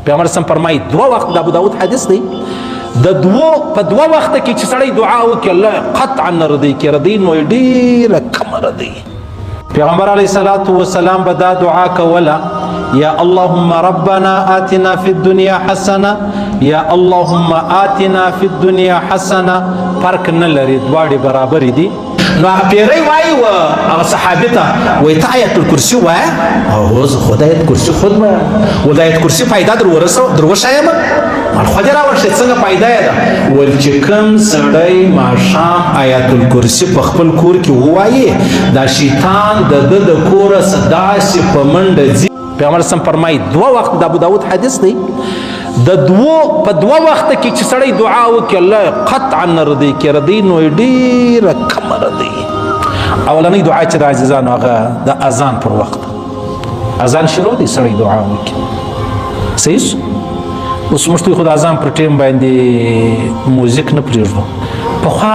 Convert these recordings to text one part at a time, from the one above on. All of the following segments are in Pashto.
پیغمبر سم فرمایي دوه وخت د ابو داود حدیث دی د دوه په دوه وخت کې چې سړی دعا وکړي الله قطعا نه ردی کې ردی نو ډیره کم ردی پیغمبر علیه الصلاۃ والسلام به دا دعا کوله یا اللهم ربنا آتنا فی الدنیا حسنه یا اللهم آتنا فی الدنیا حسنه فرق نه لري دواړه برابر دي نو پیری وای و هغه صحابه ته وای ته آیت الکرسی وای او زه خدای کرسی خود ما ولایت کرسی فائدہ دروښایم مال خدای راوښه څنګه فائدہ ده ول چې کوم سړی ماښام آیت الکرسی په خپل کور کې وایي دا شیطان د کور صداسي په منډه ځي پیغمبر سم فرمایي دوه وخت د ابو داود حدیث دی د دوه په دوه وخت کې چې سړی دعا وکړي الله قطعا ردی کې ردی نو ډیره کم ردی اولنۍ دعا چې د عزیزانو هغه د اذان پر وخت اذان شروع دی سړی دعا وکړي صحیح اوس موږ خو د اذان پر ټیم باندې موزیک نه پرېږدو پخوا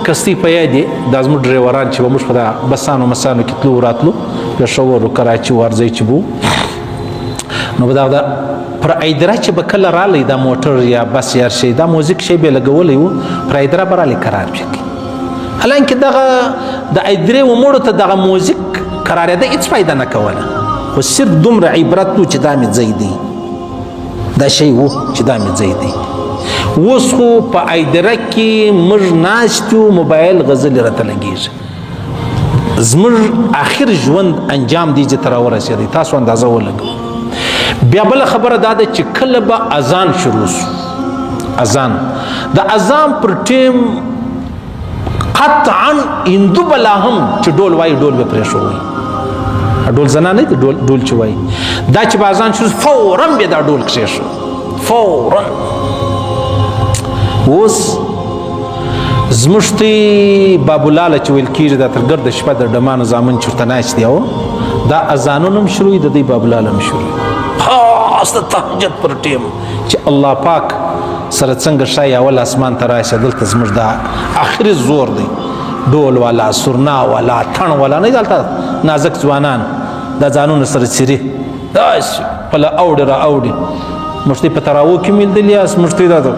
کستۍ په یاد دی دا زموږ ډریوران چې به موږ په دا بسانو مسانو کې تلو راتلو پېښور و کراچي ورځی چې بو نو به دا پر ایدرا چې به کله رالی دا موټر یا بس یا شي دا موزیک شی به لګولی و پر ایدرا به رالی قرار شي حالانکه دغه د ایدرې و موړو ته دغه موزیک قرارېده هېڅ فایده نه کوله خو صرف دومره عبرت و چې دا مې ځای دی دا شی و چې دا مې ځای دی اوس خو په ایدره کې موږ ناست یو موبایل غزلې راته لګېږي زموږ آخر ژوند انجام دی چې ته راورسېدی تاسو اندازه ولګوئ بیا بله خبره دا ده چې کله به اذان شروع شو اذان د اذان پر ټیم قطعا هندو بلا هم چې ډول وایي ډول به پرېښوئ ډول زنا نه دی ډول چې وایي دا چې به اذان شروع فورا بیا دا ډول کښېښو فورا اوس زموږ تی بابولاله چې ویل کېږي دا تر ګرده شپه د ډمانو زامن چې ورته ناست دی دا اذانونه هم شروع د دې بابولاله هم شروع خاص د تهجد پر ټیم چې الله پاک سره څنګه ښایي اول اسمان ته راشي دلته زموږ دا آخري زور دی ډول والا سرنا والا تڼ والا نه دلته نازک ځوانان دا ځانونه سره څیري داسې پله اوړي را اوړي موږ ته په تراو کې میندلي یاست موږ ته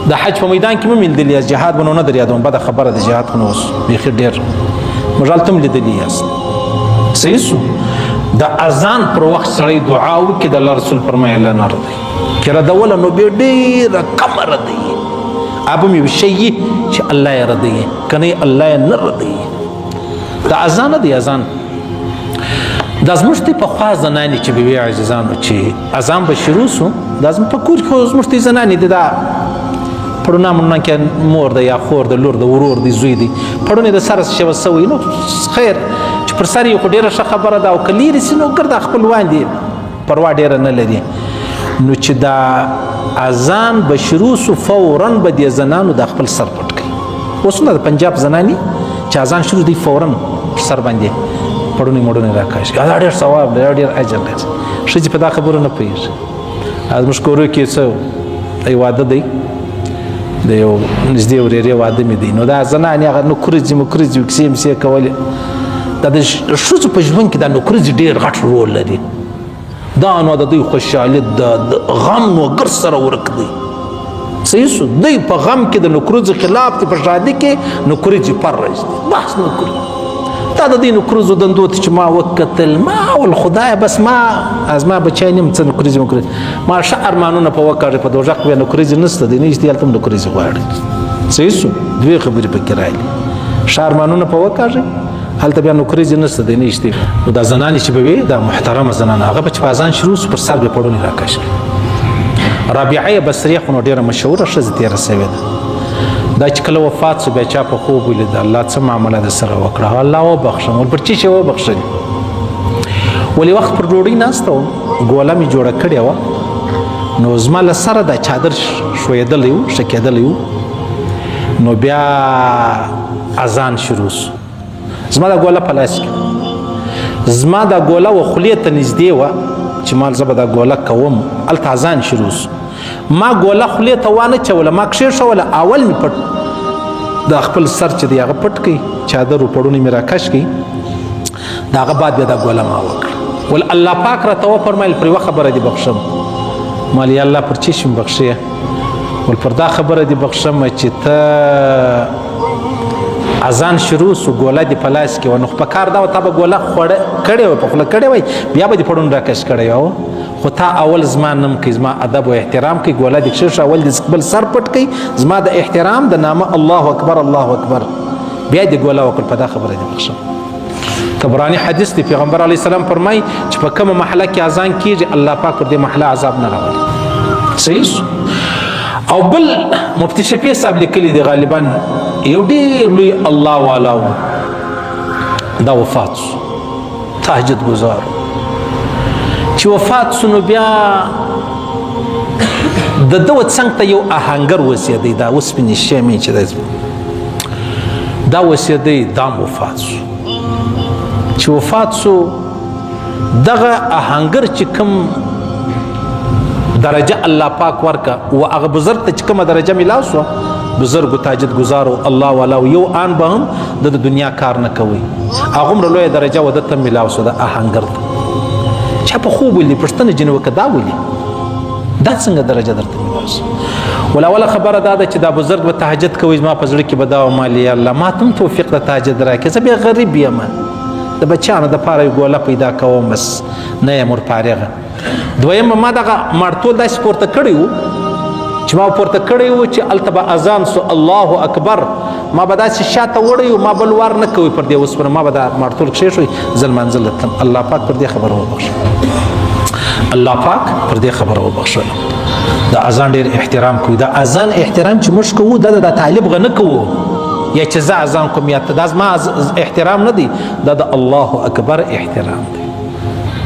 د حج په میدان کې مې میندلي یاست جهاد به نو نه در یادوم بده خبره د جهاد خو نه اوس بیخي ډېر موږ هلته هم لیدلي یاست صحیح سو د اذان پر وخت سړی دعا وکړي د الله رسول فرمایي الله نه ردوي که ردوله نو بیا ډېره کمه ردوي اب هم یو شی چې الله یې ردوي که نه الله یې نه ردوي د اذان دی اذان دا زموږ تی پخوا زنانې چې به وي عزیزانو چې اذان به شروع سو دا زموږ په کور کې خو زموږ تی زنانې دي دا پړونه مړونه کې مور ده یا خور ده لور ده ورور دی زوی دی پړونې د سره شوه سوی نو خیر چې پر سر یې خو ډېره ښه خبره ده او که لیرې سي نو ګرده خپلوان دي پروا ډېره نه لري نو چې دا اذان به شروع سو فورا به دې زنانو د خپل سر پټ کوي اوس نه د پنجاب زنانې چې اذان شروع دی فورا سر باندې پړونې مړونې راکاشي دا ډېر ثواب دی ډېر اجر دی ښځې په دا خبرو نه پوهېږي زموږ کورو کې څه واده دی د یو نږدې ورېرې واده مې دی نو دا زنانې هغه نوکریزې مکریزې کیسې مېسې کولې دا د ښځو په ژوند کې دا نوکریزې ډېر غټ رول لري دا نو د دوی خوشحالي د غم وګر سره ورک دی صحیح سو دوی په غم کې د نوکریزو خلاف دی په شادي کې نوکریزې پر راځي بحث نوکري دا د دې نوکریزو دندو ته چې ما وکتل ما ول خدای بس ما از ما بچای نیم څه نوکریزې مکریزې ما ښه ارمانونه په وکړې په دوژق بیا نوکریزې نشته دی نه ایستې هلته هم نوکریزې غواړي صحیح سو دوې خبرې پکې راغلي ښه ارمانونه په وکړې هلته بیا نوکریزې نشته دی نه ایستې نو دا زنانې چې به وي دا محترمه زنانه هغه به چې په اذان شروع سو پر سر بیا پړونې راکش رابعه بصریه خو نو ډېره مشهوره ښځه تېره سوې ده دا چې کله وفات سو بیا چا په خوب ولید الله څه معامله د سره وکړه الله وبخښم ول پر چی وبخښل ولې وخت پر ډوډۍ ناسته وم ګوله مې جوړه کړې وه نو زما له سره دا چادر ښویېدلی و شکېدلی و نو بیا اذان شروع سو زما دا ګوله په لاس کې زما دا ګوله و خولې ته نږدې وه چې مال زه به دا ګوله کوم هلته اذان شروع سو ما ګوله خولې ته وانه چوله ما کښېښوله اول مې پټ د خپل سر چې دی هغه پټ کړي چادر و پړونې مې راکش کړي د هغه بعد بیا دا ګوله ما وکړه ول الله پاک راته وفرمیل پر یوه خبره دې بخښم مال یا الله پر چی شم بخښې ول پر دا خبره دې بخښم چې ته اذان شروع سو ګوله دې په لاس کې و نو په کار دا و تا به ګوله کړې وای په خوله کړې وای بیا به دې پړون راکش کړی و خو تا اول زما نم کوي زما ادب او احترام کوي ګوله دې کښېښه اول دې خپل سر پټ کوي زما د احترام د نامه الله اکبر الله اکبر بیا دې ګوله وکړ په دا خبره دې بخښم طبراني حدیث دی پیغمبر علیه السلام فرمایي چې په کومه محله کې اذان کیږي الله پاک پر دې محله عذاب نه راولي صحیح او بل مفتی شفیع صاحب لیکلي دی غالبا یو ډېر لوی الله والا و دا وفات سو تهجد ګزار چې وفات سو نو بیا د ده څنګ ته یو آهنګر اوسېدی دا اوسپنې شمې چې دا اوسېدی دام وفات سو چې وفات سو دغه آهنګر چې کوم درجه الله پاک ورکا و هغه بزرګ ته چې کومه درجه میلاو سوه بزرګ تاجد ګزارو الله والا یو آن به هم د دنیا کار نه کوي هغومره لویه درجه و ده ته میلاو سوه د آهنګر ته چا په خوب ولي پوښتنه ځینې وکړه دا ولي دا څنګه درجه درته میلاو سوه ول اوله خبره دا ده چې دا بزرګ به تهجد کوي زما په زړه کې به دا ومال یا الله ما ته هم توفیق د تهجد راکړې زه بیا غریب یم د بچیانو دپاره یو ګوله پیدا کوم بس نه یم ورپارېغه دویم ما دغه مړتول داسې پورته کړی و چې ما پورته کړی و چې هلته به اذان سو الله اکبر ما به داسې شاته وړی و ما بل وار نه کوي پر دې اوسپنه ما به دا مړتول کښېښوی زه لمانځه له تلم الله پاک پر دې خبره وبخښه الله پاک پر دې خبره وبخښله د اذان ډېر احترام کوي د اذان احترام چې موږ کوو دا د طالب غه نه کوو یا چې زه اذان کوم یا ته دا زما احترام نه دی دا د الله اکبر احترام دی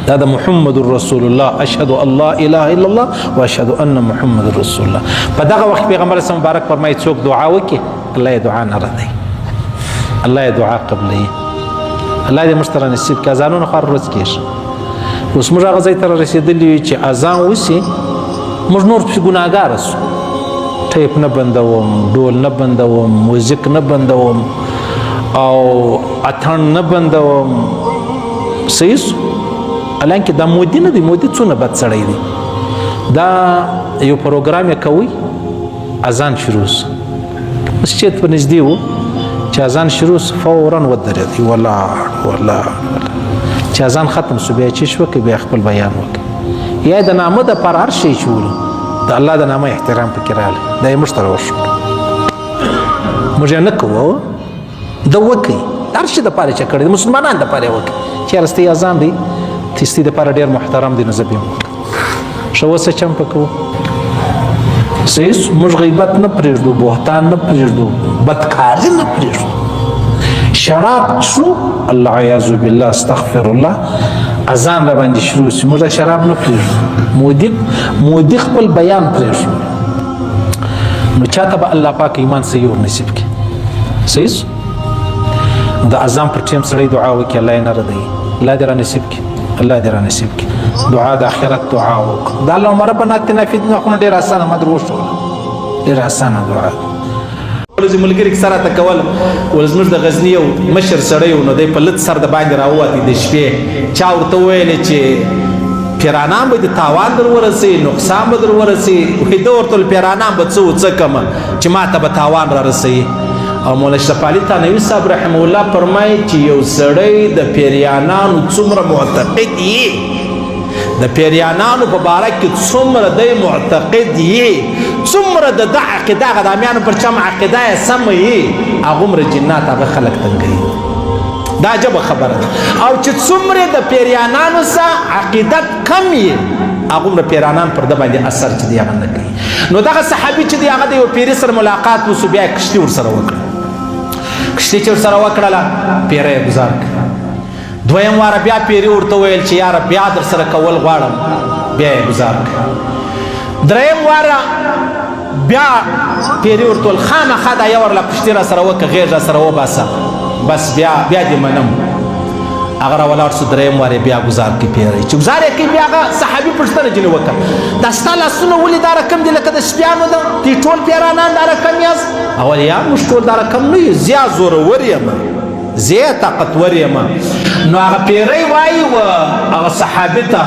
دا د محمد رسول الله اشهد ان لا اله الا الله واشهد ان محمد رسول الله په دغه وخت پیغمبر اسلام مبارک فرمایي څوک دعا وکړي الله یې دعا نه ردوي الله یې دعا قبلوي الله دې موږ ته رانصیب کړي اذانونه خو هر ورځ کېږي اوس موږ هغه ځای ته رارسېدلي یو چې اذان وسي موږ نور پسې ګناهګاره سو ټیپ نه بندوم ډول نه بندوم موزیک نه بندوم او اتڼ نه بندوم صحیح سو حالانکه دا مودي نه دی مودي څونه بد سړی دی دا یو پروګرام یې کوي اذان شروع سو مسجد په نږدې و چې اذان شروع سو فورا ودرېد ولاړ چې اذان ختم سو بیا چیش وکړي بیا خپل بیان وکړي یا د نامه دپاره هر شی چې ولو د الله د نامه احترام پکې راغلی دا یې موږ ته راوښود موږ یې نه کوو ده وکړي هر شي دپاره چې کړی د مسلمانانو دپاره یې وکړي چې یاره ستی اذان دی تستی دپاره ډېر محترم دی نو زه بیا وکړم ښه اوس څه چم په کوو صحیح موږ غیبت نه پرېږدو بهتان نه پرېږدو بدکاري نه پرېږدو شراب څښو الله عیاذ بالله استغفر الله اذان را باندې شروع شي موږ شراب نه پرېږدو مودي خپل بیان پرېږدو نو چاته به الله پاک ایمان صحیح ورنصیب کړي صحیح د اذان پر ټیم سړی دعا وکړي الله یې نه ردوي الله دې رانصیب کړي الله دې رانصیب کړي دعا د آخرت دعا وکړه دا اللهم ربنا اتنا فی الدنیا حسنه ډېره اسانه ما در وښوله ډېره اسانه دعا ورځې ملګري سره ته کول ول زموږ د غزني یو مشر سړی و نو دی په لږ سر د باندې راووتې د شپې چا ورته وویلې چې پیرانان به د تاوان در ورسوي نقصان به در ورسوي ده ورته ویل پیرانان به څه و څه کړمه چې ما ته به تاوان را رسوي او مولا اشرف علي تانوي صاحب رحمه الله فرمایي چې یو سړی د پیریانانو څومره معتقد یي د پیریانانو په باره کې څومره دی معتقد یي څومره د ده عقیده هغه د امیانو پر چم عقیده یې سمه یي هغومره جنات هغه خلک تنګوي دا عجبه خبره ده او چې څومره د پیریانانو سره عقیدت کم یي هغومره پیرانان پر ده باندې اثر چې دی هغه نه کوي نو دغه صحابي چې دی هغه د یو پیري سره ملاقات وسو بیا یې کشتي ورسره وکړه کشتي چې ورسره وکړله پیره یې ګزار کړه دویم واره بیا پیري ورته ویل چې یاره بیا در سره کول غواړم بیا یې ګزار کړه دریم واره بیا پیري ورته ویل خامخا دا یو ورله کشتي را سره وکړه غېږ را سره وباسه بس بیا دې منم هغه راولاړ سو دریم واره بیا ګزار کړي پیری چې ګزار یې کړي بیا هغه صحابي پوښتنه ځینې وکړه دا ستا لاسونه ولې دا رقم دي لکه د سپیانو ده دې ټول پیرانان دا رقم یاست اول یا موږ ټول دا رقم نه یو زیا زورور یم زه طاقتور یم نو هغه پیری وایي و هغه صحابي ته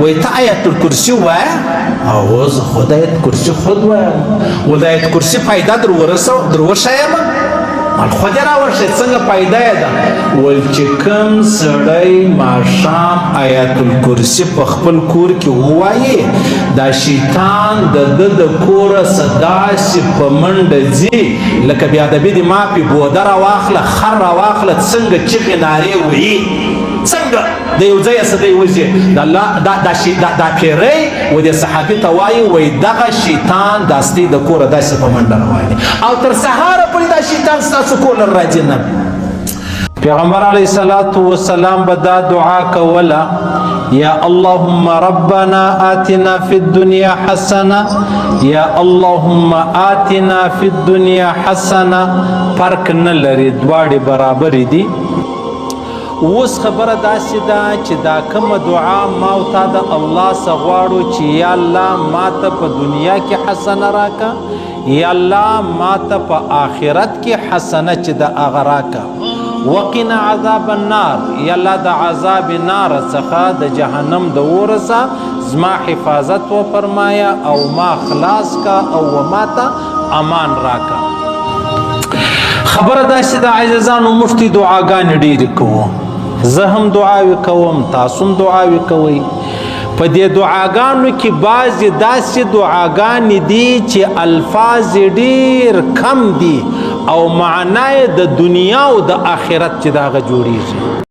وایي ته آیت الکرسي ووایه او زه خود آیت کرسي خود وایم و د آیت کرسي فایده در وښیم مال خو دې راوښیې څنګه فایده یې ده ویل چې کوم سړی ماښام آیت الکرسي په خپل کور کې ووایي دا شیطان د ده د کوره څه داسې په منډه ځي لکه بېادبي دې ما پې بوده راواخله خر راواخله څنګه چغې نارې ویي څنګه د یو ځایه څه دی وځي دا پیری و دې صحابي ته وایي وایي دغه شیطان داسې د کوره داسې په منډه روان او تر سهاره پورې دا شیطان ستاسو کور له راځي نه پیغمبر علیه الصلاة والسلام به دا دعا کوله یا اللهم ربنا آتنا فی الدنیا حسنه یا اللهم آتنا فی الدنیا حسنه فرق نه لري دواړې برابرې دي اوس خبره داسې ده چې دا کومه دعا ما او تا د الله څخه غواړو چې یا الله ما ته په دنیا کې حسنه راکه یا الله ما ته په آخرت کې حسنه چې د هغه راکه وقنا عذاب النار یا الله د عذاب نار څخه د جهنم د اور څخه زما حفاظت وفرمایه او ما خلاص کا او ما ته امان راکه خبره داسې ده عزیزانو موږ دعاګانې ډېرې کوو زه هم دعاوې کوم تاسو هم دعاوې کوئ په دې دعاګانو کې بعضې داسې دعاګانې دي چې الفاظ ډېر کم دي او معنا یې د دنیا او د آخرت چې د هغه جوړیږي